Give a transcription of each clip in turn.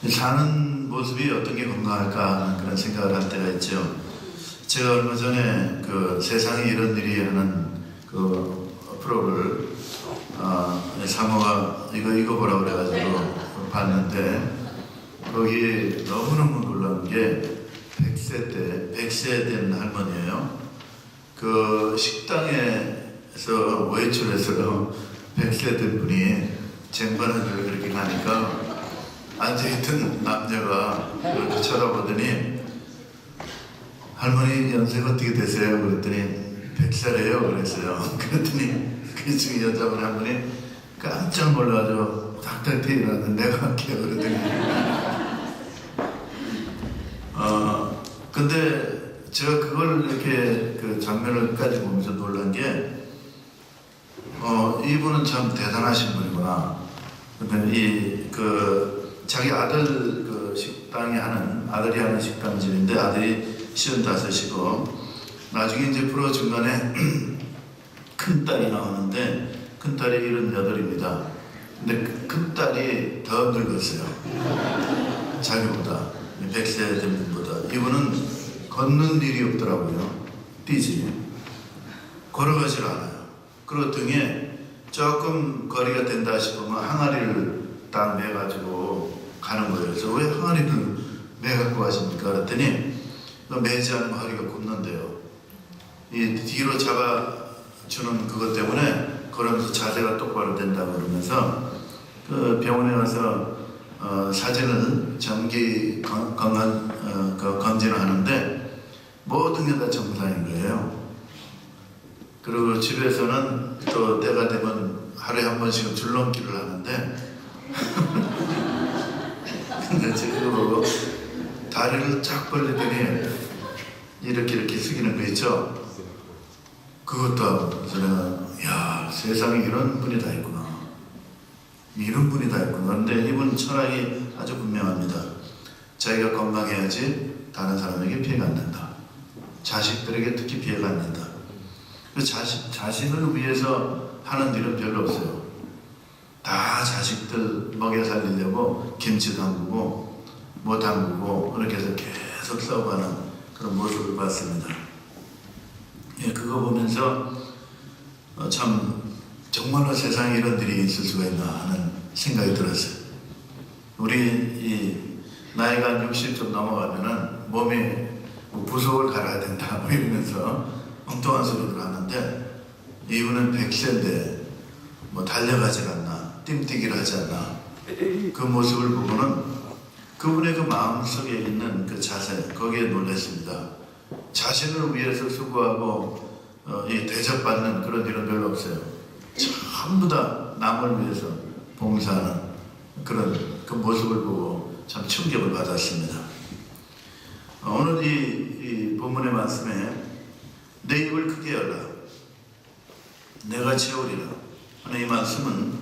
사는 모습이 어떤 게 건강할까 하는 그런 생각을 할 때가 있죠. 제가 얼마 전에 그 세상에 이런 일이 하는 그 프로를 사모가 이거 보라 그래가지고 봤는데 거기 너무너무 놀라운 게 100세 된 할머니예요. 그 식당에서 외출해서 100세 된 분이 쟁반을 그렇게 가니까 앉아있던 남자가 이렇게 쳐다보더니 할머니 연세가 어떻게 되세요? 그랬더니 100살이에요 그랬어요. 그랬더니 그 중에 여자분 한 분이 깜짝 놀라서 닥닥 태어났는데 내가 할게요 그랬더니 근데 제가 그걸 이렇게 그 장면을까지 보면서 놀란 게 이분은 참 대단하신 분이구나. 근데 자기 아들 그 식당이 아들이 하는 식당집인데 아들이 55이고 나중에 이제 프로 중간에 큰 딸이 나오는데 큰 딸이 78입니다. 근데 큰 딸이 더 늙었어요. 자기보다 100세 된 분보다. 이분은 걷는 일이 없더라고요. 뛰지. 걸어가질 않아요. 그리고 등에 조금 거리가 된다 싶으면 항아리를 딱 매가지고 가는 거예요. 그래서 왜 항아리를 매갖고 가십니까? 그랬더니 매지 않으면 허리가 굽는데요. 이 뒤로 잡아주는 그것 때문에 그러면서 자세가 똑바로 된다고 그러면서 그 병원에 가서 사진을 정기 검진을 하는데 모든 게 다 정상인 거예요. 그리고 집에서는 또 때가 되면 하루에 한 번씩은 줄넘기를 하는데 근데 지금 보고 다리를 쫙 벌리더니 이렇게 숙이는 거 있죠? 그것도 하고 그래서 내가 야 세상에 이런 분이 다 있구나. 이런 분이 다 있구나. 그런데 이분 철학이 아주 분명합니다. 자기가 건강해야지 다른 사람에게 피해가 안 된다. 자식들에게 특히 피해가 안 된다. 자신을 위해서 하는 일은 별로 없어요. 다 자식들 먹여 살리려고 김치 담그고 뭐 담그고 그렇게 해서 계속 싸워가는 그런 모습을 봤습니다. 예, 그거 보면서 참 정말로 세상에 이런 일이 있을 수가 있나 하는 생각이 들었어요. 우리 나이가 60 좀 넘어가면은 몸에 부속을 갈아야 된다 뭐 이러면서 엉뚱한 소리를 하는데 이분은 100세인데 뭐 달려가질 않나 띵뛰기를 하지 않나 그 모습을 보고는 그분의 그 마음속에 있는 그 자세 거기에 놀랐습니다. 자신을 위해서 수고하고 대접받는 그런 일은 별로 없어요. 전부 다 남을 위해서 봉사하는 그런 그 모습을 보고 참 충격을 받았습니다. 오늘 이 본문의 말씀에 내 입을 크게 열라 내가 채우리라 하는 이 말씀은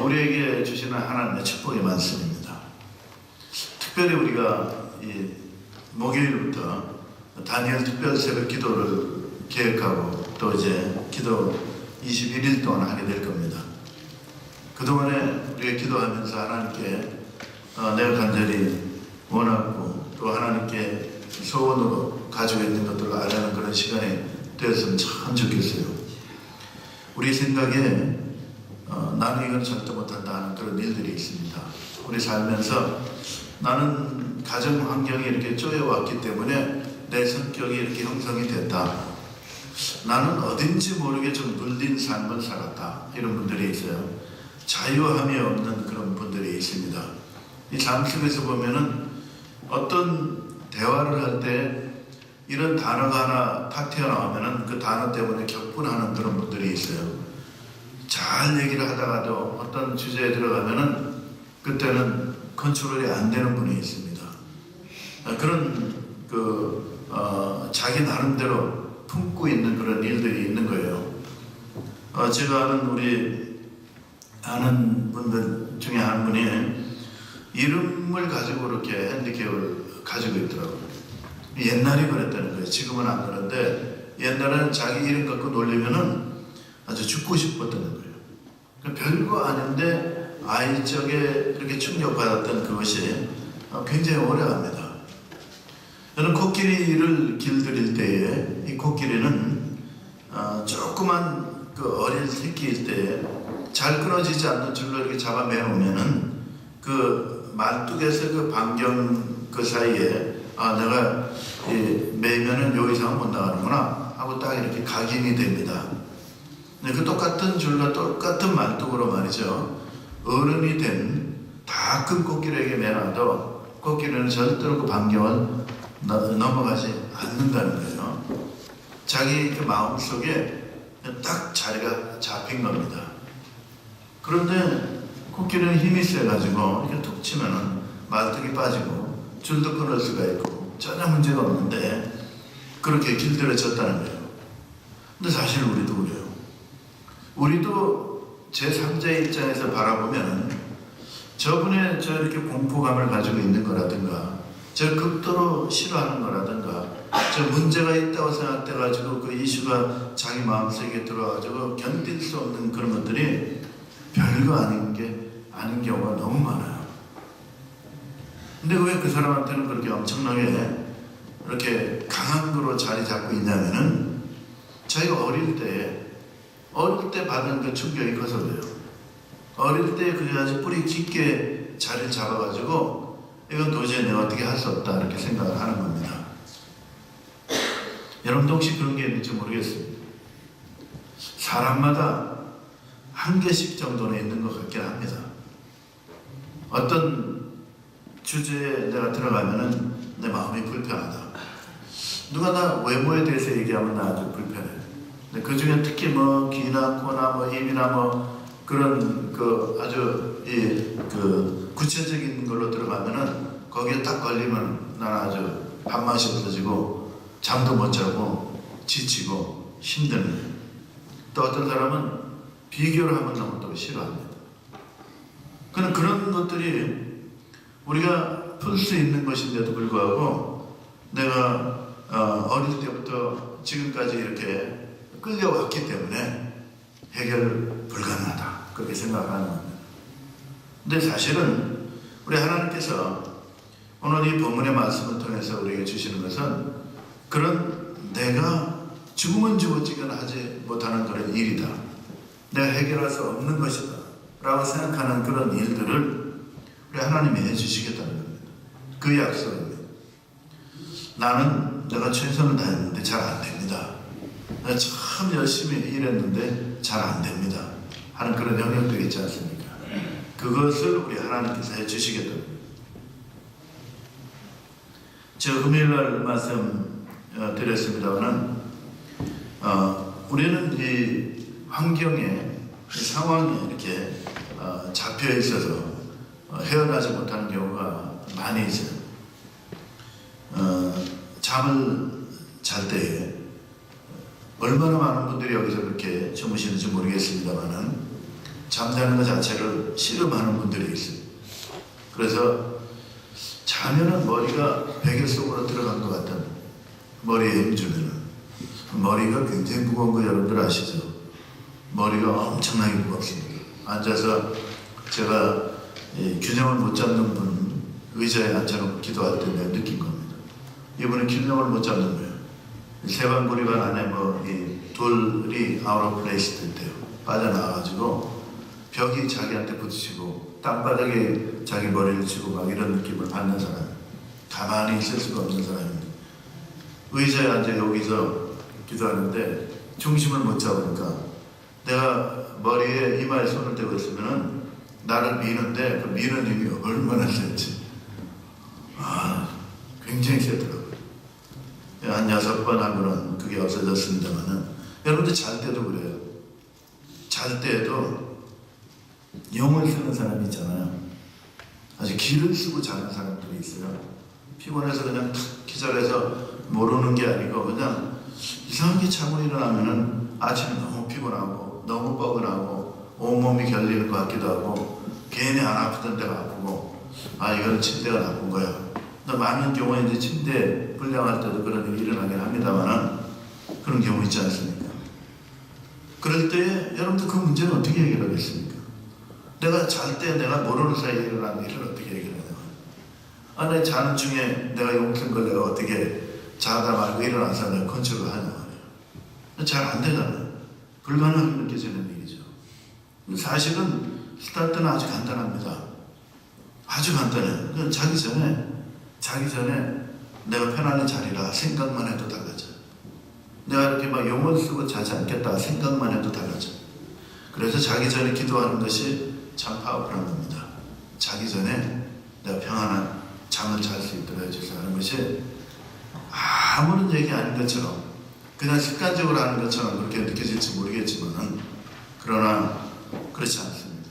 우리에게 주시는 하나님의 축복의 말씀입니다. 특별히 우리가 이 목요일부터 다니엘 특별 새벽 기도를 계획하고 또 이제 기도 21일 동안 하게 될 겁니다. 그동안에 우리가 기도하면서 하나님께 내가 간절히 원하고 또 하나님께 소원으로 가지고 있는 것들을 알아가는 그런 시간이 되었으면 참 좋겠어요. 우리 생각에 나는 이건 절대 못한다 하는 그런 일들이 있습니다. 우리 살면서 나는 가정 환경이 이렇게 쪼여왔기 때문에 내 성격이 이렇게 형성이 됐다. 나는 어딘지 모르게 좀 눌린 삶을 살았다. 이런 분들이 있어요. 자유함이 없는 그런 분들이 있습니다. 이 삶 속에서 보면은 어떤 대화를 할 때 이런 단어가 하나 탁 튀어나오면은 그 단어 때문에 격분하는 그런 분들이 있어요. 잘 얘기를 하다가도 어떤 주제에 들어가면은 그때는 컨트롤이 안 되는 분이 있습니다. 그런 자기 나름대로 품고 있는 그런 일들이 있는 거예요. 제가 아는 분들 중에 한 분이 이름을 가지고 이렇게 핸디캡을 가지고 있더라고요. 옛날에 그랬다는 거예요. 지금은 안 그런데 옛날에는 자기 이름 갖고 놀리면은 아주 죽고 싶었다는 거예요. 별거 아닌데 아이적에 이렇게 충격받았던 그것이 굉장히 오래갑니다. 저는 코끼리를 길들일 때에 이 코끼리는 조그만 그 어린 새끼일 때 잘 끊어지지 않는 줄로 이렇게 잡아 매놓으면은 그 말뚝에서 그 반경 그 사이에 내가 매면은 요 이상은 못 나가는구나 하고 딱 이렇게 각인이 됩니다. 그 똑같은 줄과 똑같은 말뚝으로 말이죠. 어른이 된 다 큰 코끼리에게 매놔도 코끼리는 절대로 그 반경을 넘어가지 않는다는 거예요. 자기 그 마음속에 딱 자리가 잡힌 겁니다. 그런데 코끼리는 힘이 세가지고 이렇게 툭 치면은 말뚝이 빠지고 줄도 끊을 수가 있고 전혀 문제가 없는데 그렇게 길들여졌다는 거예요. 근데 사실 우리도 그래요. 우리도 제3자의 입장에서 바라보면 저분의 저 이렇게 공포감을 가지고 있는 거라든가 저 극도로 싫어하는 거라든가 저 문제가 있다고 생각돼가지고 그 이슈가 자기 마음속에 들어와가지고 견딜 수 없는 그런 것들이 별거 아닌 경우가 너무 많아요. 근데 왜 그 사람한테는 그렇게 엄청나게 이렇게 강한 거로 자리 잡고 있냐면은 자기가 어릴 때 받은 그 충격이 커서 그래요. 어릴 때 그게 아주 뿌리 깊게 자리를 잡아가지고 이건 도저히 내가 어떻게 할 수 없다 이렇게 생각을 하는 겁니다. 여러분도 혹시 그런 게 있는지 모르겠습니다. 사람마다 한 개씩 정도는 있는 것 같긴 합니다. 어떤 주제에 내가 들어가면은 내 마음이 불편하다. 누가 나 외모에 대해서 얘기하면 나 아주 불편해. 근데 그 중에 특히 뭐 귀나 코나 뭐 입이나 뭐 그런 그 아주 그 구체적인 걸로 들어가면은 거기에 딱 걸리면 나는 아주 밥맛이 없어지고 잠도 못 자고 지치고 힘드는. 또 어떤 사람은 비교를 하면 너무 또 싫어합니다. 그런 것들이 우리가 풀 수 있는 것인데도 불구하고 내가 어릴 때부터 지금까지 이렇게 끌려왔기 때문에 해결 불가능하다 그렇게 생각하는 겁니다. 근데 사실은 우리 하나님께서 오늘 이 본문의 말씀을 통해서 우리에게 주시는 것은 그런 내가 죽으면 죽었지만 하지 못하는 그런 일이다. 내가 해결할 수 없는 것이다 라고 생각하는 그런 일들을 우리 하나님이 해주시겠다는 겁니다. 그 약속입니다. 나는 내가 최선을 다했는데 잘 안 됩니다. 내가 참 열심히 일했는데 잘 안 됩니다 하는 그런 영역도 있지 않습니까? 그것을 우리 하나님께서 해주시겠다는 겁니다. 제가 금요일날 말씀 드렸습니다만 우리는 이 환경에 이 상황에 이렇게 잡혀 있어서 헤어나지 못하는 경우가 많이 있어요. 잠을 잘 때에 얼마나 많은 분들이 여기서 그렇게 주무시는지 모르겠습니다만은 잠자는 것 자체를 싫어하는 분들이 있어요. 그래서 자면은 머리가 베개 속으로 들어간 것 같은 머리에 힘주면은 머리가 굉장히 무거운 거 여러분들 아시죠? 머리가 엄청나게 무겁습니다. 앉아서 제가 균형을 못 잡는 분 의자에 앉아놓고 기도할 때 내가 느낀 겁니다. 이분은 균형을 못 잡는 거예요. 세방고리관 안에 이 돌이 아웃 오브 플레이스 될 때요. 빠져나와가지고 벽이 자기한테 부딪히고 땅바닥에 자기 머리를 치고 막 이런 느낌을 받는 사람. 가만히 있을 수가 없는 사람입니다. 의자에 앉아 여기서 기도하는데 중심을 못 잡으니까 내가 머리에 이마에 손을 대고 있으면은 나를 미는데 그 미는 힘이 얼마나 셌지. 굉장히 세더라고요. 한 6번 하고는 그게 없어졌습니다만은 여러분들 잘 때도 그래요. 잘 때에도 영을 쓰는 사람이 있잖아요. 아주 기를 쓰고 자는 사람들이 있어요. 피곤해서 그냥 탁 기절해서 모르는 게 아니고 그냥 이상하게 자고 일어나면은 아침에 너무 피곤하고 너무 뻐근하고 온몸이 결리는 것 같기도 하고 괜히 안 아프던 데가 아프고 이건 침대가 나쁜 거야. 많은 경우에 이제 침대 불량할 때도 그런 일이 일어나긴 합니다만은 그런 경우 있지 않습니까? 그럴 때 여러분들 그 문제는 어떻게 해결하겠습니까? 내가 잘 때 내가 모르는 사이에 일어난 일을 어떻게 얘기를 하냐. 내 자는 중에 내가 용돈 걸 내가 어떻게 자다 말고 일어나서 내가 컨트롤 하냐 말이에요. 잘 안 되잖아요. 불가능하게 느껴지는 일이죠. 사실은 스타트는 아주 간단합니다. 아주 간단해요. 자기 전에 내가 편안히 자리라 생각만 해도 달라져요. 내가 이렇게 막 용어를 쓰고 자지 않겠다 생각만 해도 달라져요. 그래서 자기 전에 기도하는 것이 참 파워풀한 겁니다. 자기 전에 내가 평안한 잠을 잘 수 있도록 해주세요 하는 것이 아무런 얘기 아닌 것처럼 그냥 습관적으로 하는 것처럼 그렇게 느껴질지 모르겠지만 그러나 그렇지 않습니다.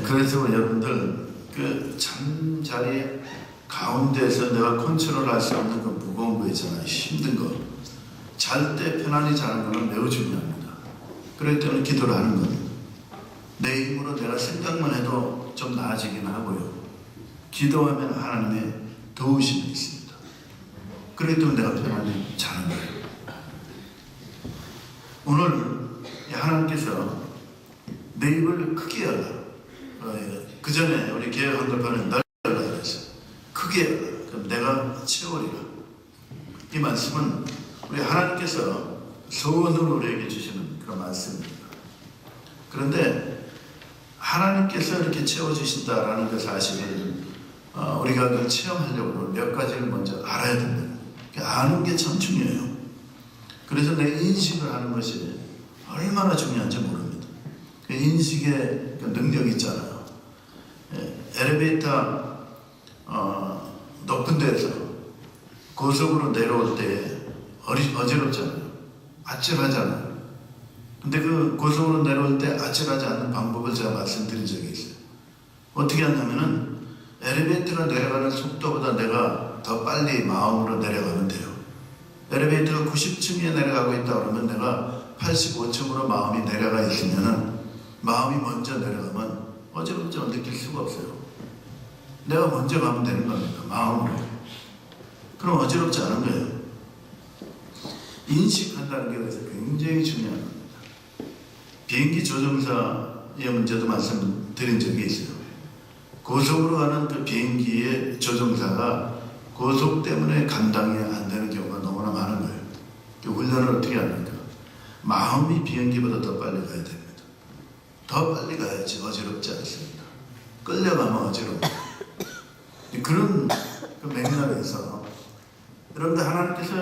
그래서 여러분들 그 잠자리 가운데서 내가 컨트롤할 수 없는 그 무거운 거 있잖아요. 힘든 거. 잘 때 편안히 자는 것은 매우 중요합니다. 그럴 때는 기도를 하는 겁니다. 내 힘으로 내가 생각만 해도 좀 나아지긴 하고요. 기도하면 하나님의 도우심이 있습니다. 그럴 때는 내가 편안히 자는 거예요. 오늘 하나님께서 내 입을 크게 열라. 그 전에 우리 개혁 한글판은 넓게 열라 그랬어요. 크게 열라. 그럼 내가 채우리라. 이 말씀은 우리 하나님께서 소원으로 우리에게 주시는 그런 말씀입니다. 그런데 하나님께서 이렇게 채워주신다라는 그 사실을 우리가 그걸 체험하려고 몇 가지를 먼저 알아야 됩니다. 아는 게 참 중요해요. 그래서 내 인식을 하는 것이 얼마나 중요한지 모릅니다. 그 인식의 그 능력이 있잖아요. 엘리베이터 높은 데에서 고속으로 내려올 때 어지럽잖아요. 아찔하잖아요. 근데 그 고속으로 내려올 때 아찔하지 않는 방법을 제가 말씀드린 적이 있어요. 어떻게 하냐면은 엘리베이터가 내려가는 속도보다 내가 더 빨리 마음으로 내려가면 돼요. 엘리베이터가 90층에 내려가고 있다 그러면 내가 85층으로 마음이 내려가 있으면은 마음이 먼저 내려가면 어지럽지 느낄 수가 없어요. 내가 먼저 가면 되는 겁니다. 마음으로. 그럼 어지럽지 않은 거예요. 인식한다는 게 그래서 굉장히 중요한 겁니다. 비행기 조종사의 문제도 말씀드린 적이 있어요. 고속으로 가는 그 비행기의 조종사가 고속 때문에 감당이 안 되는 경우가 너무나 많은 거예요. 그 훈련을 어떻게 합니까? 마음이 비행기보다 더 빨리 가야 됩니다. 더 빨리 가야지 어지럽지 않습니다. 끌려가면 어지럽다. 그런 그 맥락에서 여러분들 하나님께서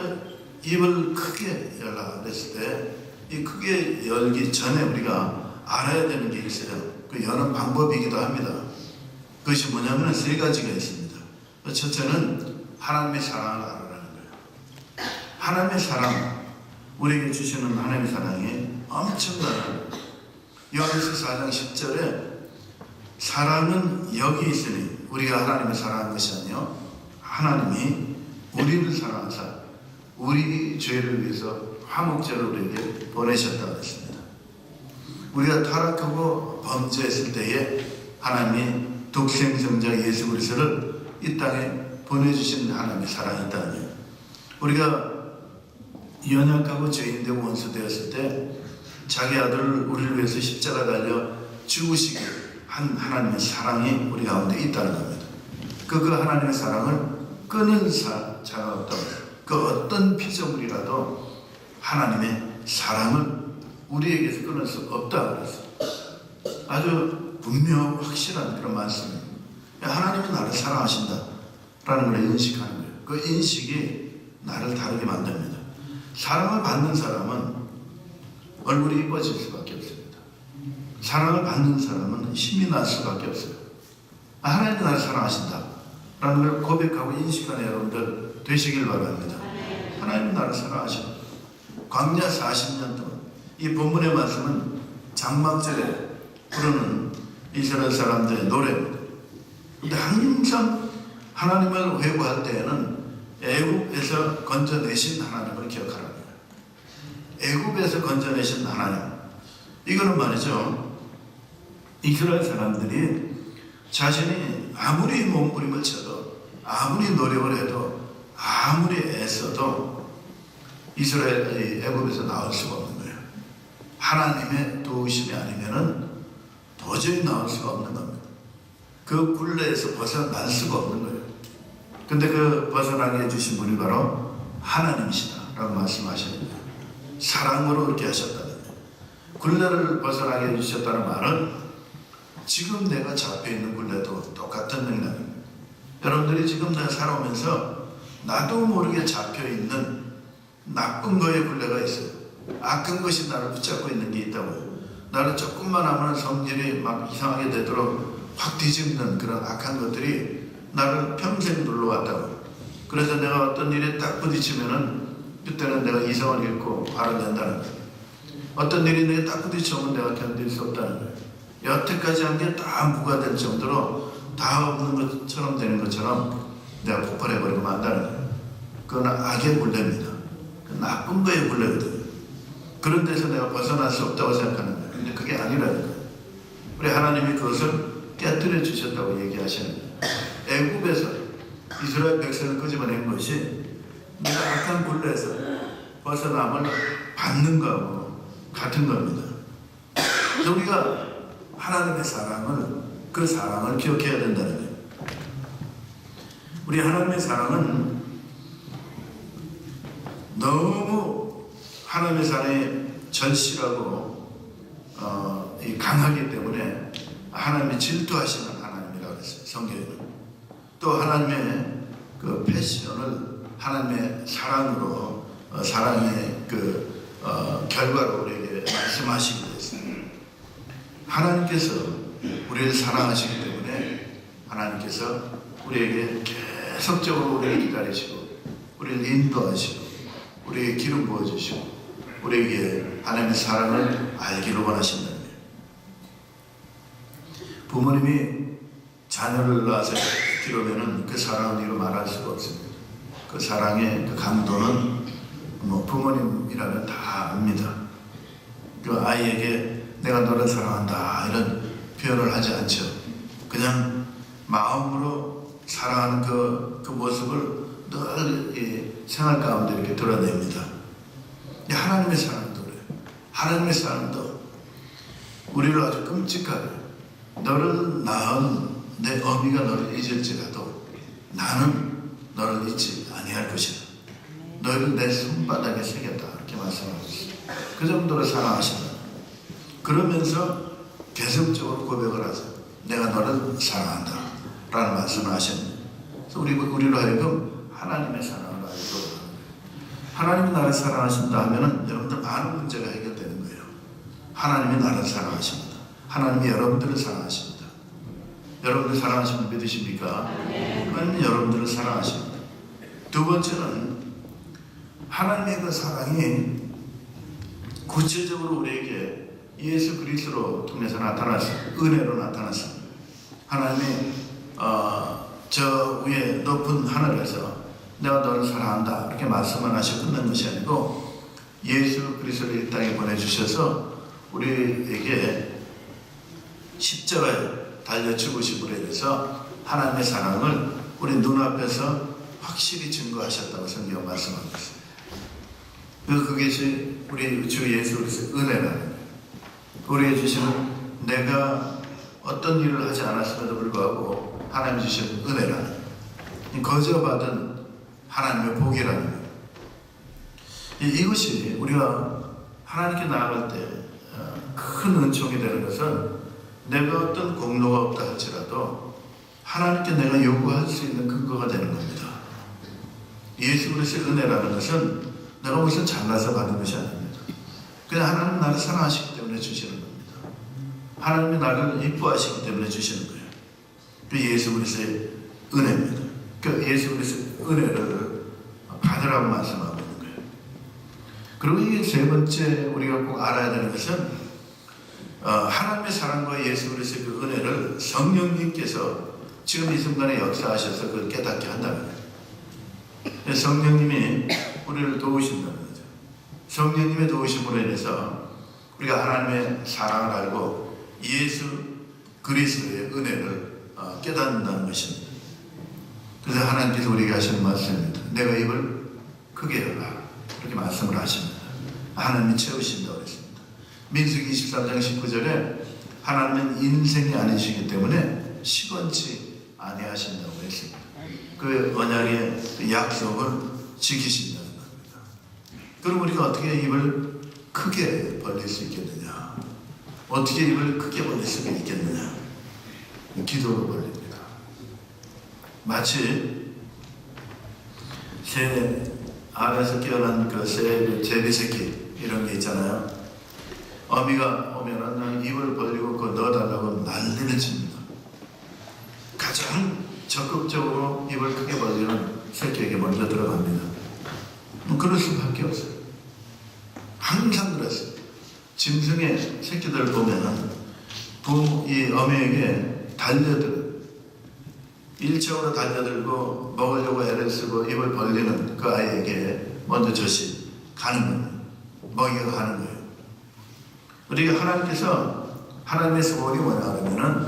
입을 크게 열라 그랬을 때 이 크게 열기 전에 우리가 알아야 되는 게 있어요. 그 여는 방법이기도 합니다. 그것이 뭐냐면 세 가지가 있습니다. 첫째는 하나님의 사랑을 알아라는 거예요. 하나님의 사랑, 우리에게 주시는 하나님의 사랑이 엄청나요. 요한일서 4장 10절에 사랑은 여기 있으니 우리가 하나님을 사랑한 것이 아니요 하나님이 우리를 사랑하사 우리 죄를 위해서 화목제를 우리에게 보내셨다고 했습니다. 우리가 타락하고 범죄했을 때에 하나님이 독생성자 예수 그리스도를 이 땅에 보내주신 하나님의 사랑이 있다면 우리가 연약하고 죄인되고 원수 되었을 때 자기 아들을 우리를 위해서 십자가 달려 죽으시게 한 하나님의 사랑이 우리 가운데 있다는 겁니다. 그 하나님의 사랑을 끊을 자가 없다고 해요. 그 어떤 피조물이라도 하나님의 사랑을 우리에게서 끊을 수 없다고 그랬어요. 아주 분명하고 확실한 그런 말씀입니다. 하나님은 나를 사랑하신다라는 걸 인식하는 거예요. 그 인식이 나를 다르게 만듭니다. 사랑을 받는 사람은 얼굴이 이뻐질 수밖에 없습니다. 사랑을 받는 사람은 힘이 날 수밖에 없어요. 하나님이 나를 사랑하신다라는 걸 고백하고 인식하는 여러분들 되시길 바랍니다. 하나님이 나를 사랑하신다. 광야 40년 동안 이 본문의 말씀은 장막절에 부르는 이스라엘 사람들의 노래입니다. 근데 항상 하나님을 회고할 때에는 애굽에서 건져내신 하나님을 기억하라는 거예요. 애굽에서 건져내신 하나님. 이거는 말이죠. 이스라엘 사람들이 자신이 아무리 몸부림을 쳐도 아무리 노력을 해도 아무리 애써도 이스라엘이 애굽에서 나올 수가 없는 거예요. 하나님의 도우심이 아니면은 도저히 나올 수가 없는 겁니다. 그 굴레에서 벗어날 수가 없는 거예요. 근데 그 벗어나게 해주신 분이 바로 하나님이시다라고 말씀하시는 거예요. 사랑으로 그렇게 하셨다는 거예요. 굴레를 벗어나게 해주셨다는 말은 지금 내가 잡혀있는 굴레도 똑같은 맥락입니다. 여러분들이 지금 내가 살아오면서 나도 모르게 잡혀있는 나쁜 거에 굴레가 있어요. 악한 것이 나를 붙잡고 있는 게 있다고요. 나를 조금만 하면 성질이 막 이상하게 되도록 확 뒤집는 그런 악한 것들이 나를 평생 눌러왔다고요. 그래서 내가 어떤 일에 딱 부딪히면은 그때는 내가 이성을 잃고 화를 낸다는 거예요. 어떤 일이 내게 딱 부딪혀오면 내가 견딜 수 없다는 거예요. 여태까지 한 게 다 무가 될 정도로 다 없는 것처럼 되는 것처럼 내가 폭발해버리고 만다는 거예요. 그건 악의 굴레입니다. 나쁜 거의 굴레거든요. 그런 데서 내가 벗어날 수 없다고 생각하는 거예요. 근데 그게 아니라는 거예요. 우리 하나님이 그것을 깨뜨려 주셨다고 얘기하시는 거예요. 애굽에서 이스라엘 백성을 끄집어낸 것이 내가 악한 굴레에서 벗어남을 받는 거하고 같은 겁니다. 그래서 우리가 하나님의 그 사랑을 기억해야 된다는 거예요. 우리 하나님의 사랑은 너무 하나님의 사랑이 절실하고 강하기 때문에 하나님이 질투하시는 하나님이라고 그랬어요. 성경에는. 또 하나님의 그 패션을 하나님의 사랑으로 사랑의 결과로 우리에게 말씀하시기도 했어요. 하나님께서 우리를 사랑하시기 때문에 하나님께서 우리에게 계속적으로 우리를 기다리시고 우리를 인도하시고 우리에게 기름 부어주시고 우리에게 하나님의 사랑을 알기를 원하신다는 거예요. 부모님이 자녀를 낳아서 기르면은 그 사랑은 이루 말할 수가 없습니다. 그 사랑의 그 강도는 부모님이라면 다 압니다. 그 아이에게 내가 너를 사랑한다 이런 표현을 하지 않죠. 그냥 마음으로 사랑하는 그 모습을 늘 이 생활 가운데 이렇게 드러냅니다. 하나님의 사랑도 그래요. 하나님의 사랑도 우리를 아주 끔찍하게 너를 낳은 내 어미가 너를 잊을지라도 나는 너를 잊지 아니할 것이다. 너희를 내 손바닥에 새겼다. 이렇게 말씀하고 있어요. 그 정도로 사랑하신다. 그러면서 계속적으로 고백을 하세요. 내가 너를 사랑한다. 라는 말씀을 하십니다. 그래서 우리로 하여금 하나님의 사랑을 알고 하나님이 나를 사랑하신다 하면은 여러분들 많은 문제가 해결되는 거예요. 하나님이 나를 사랑하십니다. 하나님이 여러분들을 사랑하십니다. 여러분들 사랑하시면 믿으십니까? 하나님이 여러분들을 사랑하십니다. 두 번째는 하나님의 그 사랑이 구체적으로 우리에게 예수 그리스도로 통해서 나타났습니다. 은혜로 나타났습니다. 하나님이 저 위에 높은 하늘에서 내가 너를 사랑한다 이렇게 말씀을 하시고 끝난 것이 아니고 예수 그리스도를 이 땅에 보내주셔서 우리에게 십자가에 달려 죽으심으로 인해서 하나님의 사랑을 우리 눈앞에서 확실히 증거하셨다고 성경 말씀하고 있습니다. 그것이 우리 주 예수 그리스도의 은혜라는 거예요. 우리에게 주시는 내가 어떤 일을 하지 않았음에도 불구하고 하나님 주신 은혜라는 거저받은 하나님의 복이라는 거예요. 이것이 우리가 하나님께 나아갈 때 큰 은총이 되는 것은 내가 어떤 공로가 없다 할지라도 하나님께 내가 요구할 수 있는 근거가 되는 겁니다. 예수 그리스도의 은혜라는 것은 내가 무슨 잘나서 받은 것이 아닙니다. 그냥 하나님 나를 사랑하시기 때문에 주시는 겁니다. 하나님이 나를 이뻐하시기 때문에 주시는 거예요. 그 예수 그리스도의 은혜입니다. 그 예수 그리스도의 은혜를 받으라고 말씀하고 있는 거예요. 그리고 이게 세 번째 우리가 꼭 알아야 되는 것은 하나님의 사랑과 예수 그리스도의 그 은혜를 성령님께서 지금 이 순간에 역사하셔서 그걸 깨닫게 한다는 거예요. 성령님이 우리를 도우신다는 거죠. 성령님의 도우심으로 인해서 우리가 하나님의 사랑을 알고 예수 그리스도의 은혜를 깨닫는다는 것입니다. 그래서 하나님께서 우리에게 하시는 말씀입니다. 내가 입을 크게 열라 이렇게 말씀을 하십니다. 하나님이 채우신다고 그랬습니다. 민수기 23장 19절에 하나님은 인생이 아니시기 때문에 시건치 아니하신다고 했습니다. 그 언약의 그 약속을 지키신다는 겁니다. 그럼 우리가 어떻게 입을 크게 벌릴 수 있겠느냐? 어떻게 입을 크게 벌릴 수 있겠느냐? 기도로 벌립니다. 마치 새 알에서 깨어난 그 새 제비 새끼 이런 게 있잖아요. 어미가 오면은 입을 벌리고 그거 넣어달라고 난리를 칩니다. 가장 적극적으로 입을 크게 벌리는 새끼에게 먼저 들어갑니다. 그럴 수밖에 없어요. 항상 그랬어요. 짐승의 새끼들을 보면은 이 어미에게 달려들어요. 일적으로 달려들고 먹으려고 애를 쓰고 입을 벌리는 그 아이에게 먼저 젖이 가는 거예요. 먹이가 가는 거예요. 우리가 하나님의 소원이 뭐냐 그러면은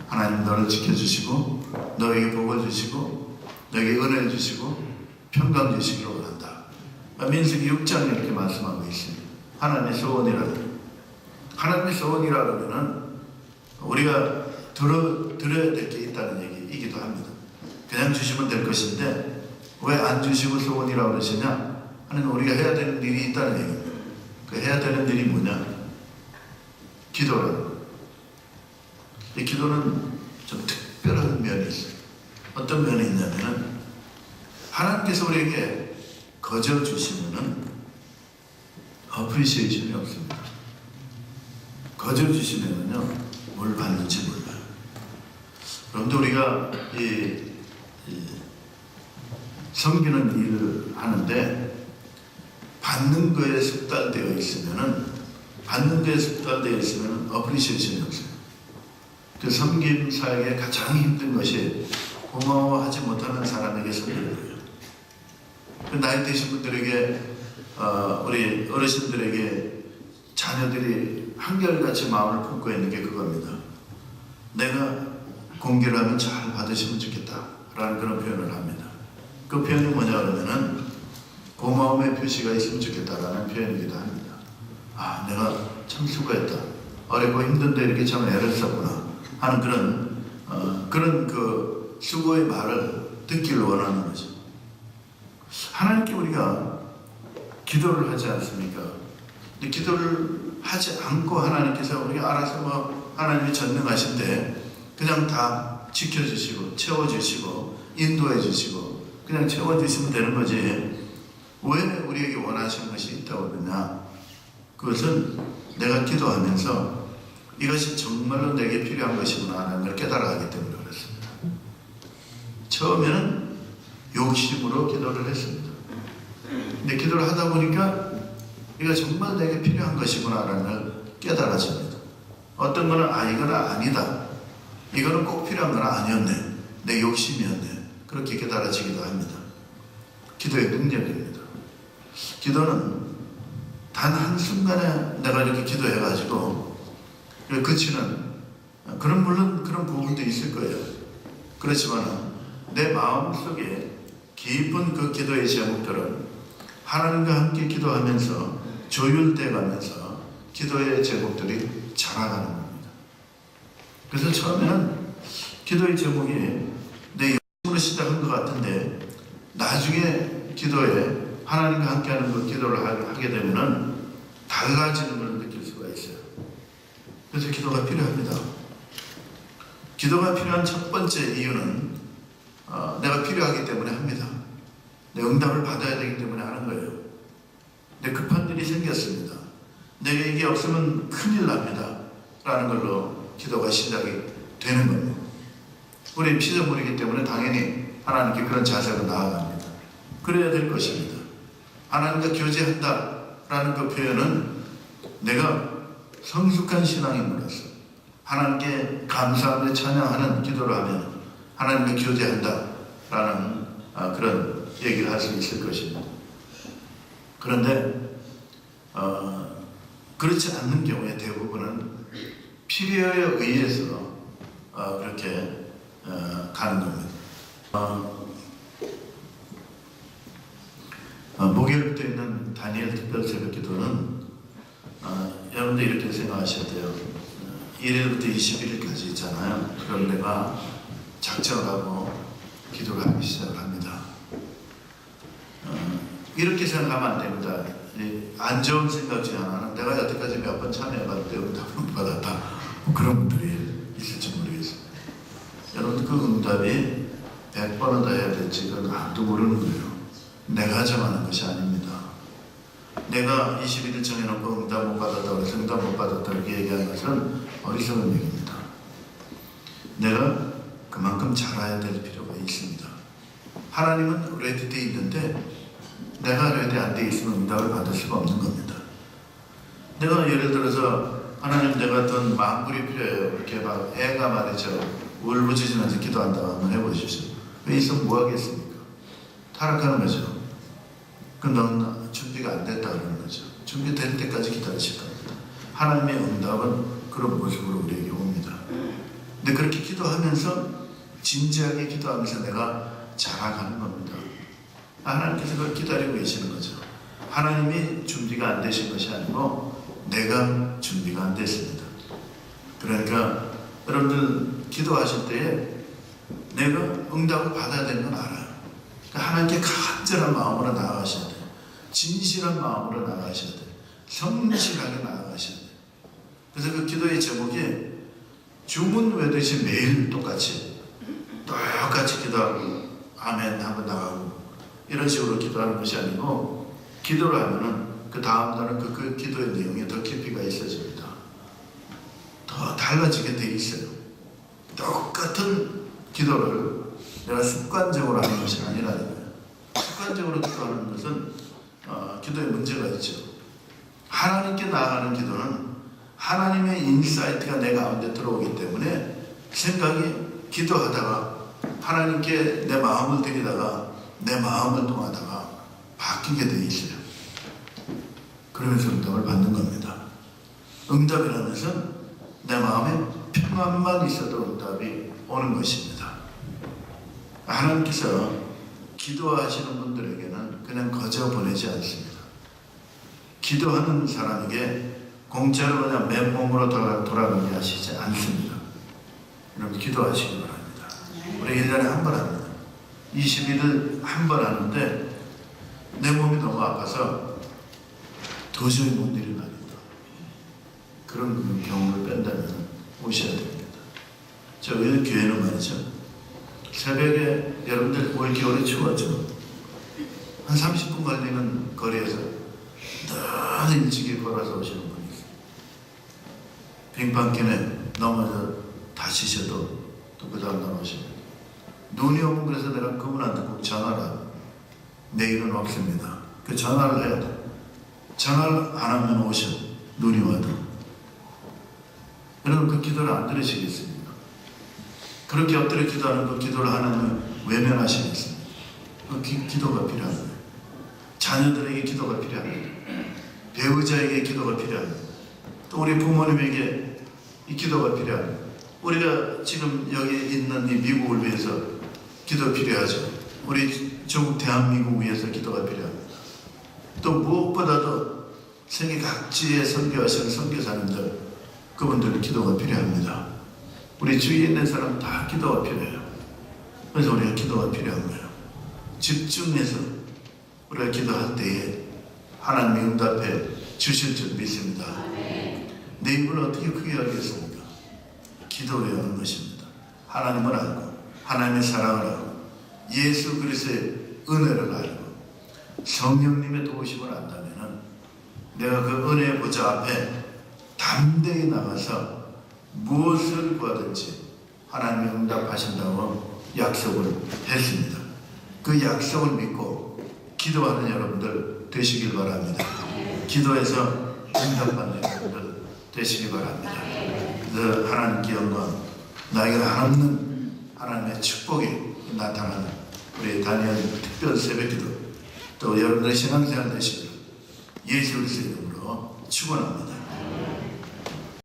하나님 너를 지켜주시고 너에게 복을 주시고 너에게 은혜를 주시고 평강 주시기를 원한다. 민수기 6장에 이렇게 말씀하고 있습니다. 하나님의 소원이라는 하나님의 소원이라 그러면은 우리가 들어야 될 게 있다는 얘기이기도 합니다. 그냥 주시면 될 것인데 왜 안 주시고 소원이라고 그러시냐? 하나님 우리가 해야 되는 일이 있다는 얘기입니다. 그 해야 되는 일이 뭐냐? 기도라는 거예요. 이 기도는 좀 특별한 면이 있어요. 어떤 면이 있냐면은 하나님께서 우리에게 거저 주시면은 어프리시에이션이 없습니다. 거저 주시면은요 뭘 받는지 몰라요. 그런데 우리가 섬기는 일을 하는데 받는 거에 숙달되어 있으면은 어프리시에이션이 없어요. 그 섬김 사역의 가장 힘든 것이 고마워하지 못하는 사람에게 섬기는 거예요. 그 나이 드신 분들에게 우리 어르신들에게 자녀들이 한결같이 마음을 품고 있는 게 그겁니다. 내가 공개를 하면 잘 받으시면 좋겠다 라는 그런 표현을 합니다. 그 표현이 뭐냐 그러면은 고마움의 표시가 있으면 좋겠다라는 표현이기도 합니다. 아, 내가 참 수고했다. 어렵고 힘든데 이렇게 참 애를 썼구나 하는 그런 그 수고의 말을 듣기를 원하는 거죠. 하나님께 우리가 기도를 하지 않습니까? 근데 기도를 하지 않고 하나님께서 우리가 알아서 하나님이 전능하신데 그냥 다 지켜주시고 채워주시고 인도해주시고 그냥 채워주시면 되는 거지. 왜 우리에게 원하시는 것이 있다고 그러냐? 그것은 내가 기도하면서 이것이 정말로 내게 필요한 것이구나 하는 걸 깨달아가기 때문에 그렇습니다. 처음에는 욕심으로 기도를 했습니다. 근데 기도를 하다 보니까 이거 정말 내게 필요한 것이구나 라는 걸 깨달아집니다. 어떤 거는 이거는 아니다. 이거는 꼭 필요한 건 아니었네. 내 욕심이었네. 그렇게 깨달아지기도 합니다. 기도의 능력입니다. 기도는 단 한순간에 내가 이렇게 기도해가지고 그치는 물론 그런 부분도 있을 거예요. 그렇지만 내 마음속에 깊은 그 기도의 제목들은 하나님과 함께 기도하면서 조율돼 가면서 기도의 제목들이 자라가는 겁니다. 그래서 처음에는 기도의 제목이 내 욕심으로 시작한 것 같은데 나중에 기도에 하나님과 함께하는 그 기도를 하게 되면은 달라지는 걸 느낄 수가 있어요. 그래서 기도가 필요합니다. 기도가 필요한 첫 번째 이유는 내가 필요하기 때문에 합니다. 내 응답을 받아야 되기 때문에 하는 거예요. 근데 급한 일이 생겼습니다. 내게 이게 없으면 큰일 납니다. 라는 걸로 기도가 시작이 되는 겁니다. 우리 피조물이기 때문에 당연히 하나님께 그런 자세로 나아갑니다. 그래야 될 것입니다. 하나님과 교제한다 라는 그 표현은 내가 성숙한 신앙인으로서 하나님께 감사하며 찬양하는 기도를 하면 하나님과 교제한다 라는 그런 얘기를 할 수 있을 것입니다. 그런데 그렇지 않는 경우에 대부분은 필요에 의해서 그렇게 가는 겁니다. 목요일부터 있는 다니엘 특별 새벽 기도는 여러분들 이렇게 생각하셔야 돼요. 1일부터 21일까지 있잖아요. 그럼 내가 작정을 하고 기도를 하기 시작을 합니다. 이렇게 생각하면 안 됩니다. 안 좋은 생각 중 하나는 내가 여태까지 몇 번 참여해봤는데 응답을 못 받았다. 그런 분들이 있을지 모르겠어요. 여러분 그 응답이 100번은 더 해야 될지 그건 아무도 모르는 거예요. 내가 정하는 것이 아닙니다. 내가 21일 정해놓고 응답 못 받았다고 해서 응답 못 받았다 이렇게 얘기하는 것은 어리석은 얘기입니다. 내가 그만큼 잘해야 될 필요가 있습니다. 하나님은 레디되어 있는데 내가 레디 안 돼 있으면 응답을 받을 수가 없는 겁니다. 내가 예를 들어서 하나님 내가 돈 10,000불이 필요해요. 이렇게 막 애가 말이죠. 울부짖으면서 기도한다고 한번 해보십시오. 왜 있으면 뭐 하겠습니까? 타락하는 거죠. 그럼 넌 준비가 안 됐다 그러는 거죠. 준비될 때까지 기다리실 겁니다. 하나님의 응답은 그런 모습으로 우리에게 옵니다. 근데 그렇게 기도하면서 진지하게 기도하면서 내가 자라가는 겁니다. 하나님께서 그걸 기다리고 계시는 거죠. 하나님이 준비가 안 되신 것이 아니고 내가 준비가 안 됐습니다. 그러니까 여러분들 기도하실 때에 내가 응답을 받아야 되는 건 알아요. 그러니까 하나님께 간절한 마음으로 나아가셔야 돼요. 진실한 마음으로 나아가셔야 돼요. 성실하게 나아가셔야 돼요. 그래서 그 기도의 제목이 주문 외듯이 매일 똑같이 기도하고 아멘 하고 나가고 이런 식으로 기도하는 것이 아니고 기도를 하면은 그 다음 날은 그 기도의 내용이 더 깊이가 있어집니다. 더 달라지게 돼 있어요. 똑같은 기도를 내가 습관적으로 하는 것이 아니라는 거예요. 습관적으로 기도하는 것은 기도에 문제가 있죠. 하나님께 나아가는 기도는 하나님의 인사이트가 내 가운데 들어오기 때문에 생각이 기도하다가 하나님께 내 마음을 드리다가 내 마음을 통하다가 바뀌게 돼 있어요. 그러면서 응답을 받는 겁니다. 응답이라는 것은 내 마음에 평안만 있어도 응답이 오는 것입니다. 하나님께서 기도하시는 분들에게는 그냥 거저 보내지 않습니다. 기도하는 사람에게 공짜로 그냥 맨몸으로 돌아가게 하시지 않습니다. 여러분 기도하시기 바랍니다. 우리 1년에 한 번 합니다. 20일을 한 번 하는데 내 몸이 너무 아파서 도저히 못 일어나겠다. 그런 경우를 뺀다면 오셔야 됩니다. 저희 교회는 말이죠. 새벽에 여러분들 올 겨울에 추웠죠. 한 30분 걸리는 거리에서 늘 일찍이 걸어서 오시는 분이 있어요. 빙판길에 넘어져 다치셔도 또 그 다음날 오십니다. 눈이 오면 그래서 내가 그분한테 꼭 전화를 하고 내일은 없습니다. 그 전화를 해야 돼. 전화를 안 하면 오셔. 눈이 와도. 여러분 그 기도를 안 들으시겠습니까? 그렇게 엎드려 기도하는 그 기도를 하나님은 외면하시겠습니까? 그 기도가 필요한 거예요. 자녀들에게 기도가 필요합니다. 배우자에게 기도가 필요합니다. 또 우리 부모님에게 이 기도가 필요합니다. 우리가 지금 여기 있는 이 미국을 위해서 기도 필요하죠. 우리 조국 대한민국 위해서 기도가 필요합니다. 또 무엇보다도 세계 각지에 선교하시는 선교사님들 그분들은 기도가 필요합니다. 우리 주위에 있는 사람 다 기도가 필요해요. 그래서 우리가 기도가 필요한 거예요. 집중해서 우리가 기도할 때에 하나님이 응답해 주실 줄 믿습니다. 내 입을 어떻게 크게 하겠습니까? 기도로 여는 것입니다. 하나님을 알고 하나님의 사랑을 알고 예수 그리스도의 은혜를 알고 성령님의 도우심을 안다면 내가 그 은혜의 보좌 앞에 담대히 나가서 무엇을 구하든지 하나님이 응답하신다고 약속을 했습니다. 그 약속을 믿고 기도하는 여러분들 되시길 바랍니다. 기도해서 응답받는 여러분들 되시길 바랍니다. 그래서 하나님께 영광, 나에게 한없는 하나님의 축복이 나타나는 우리 다니엘 특별 새벽기도 또 여러분들의 신앙생활 되시길 예수 그리스도의 이름으로 축원합니다.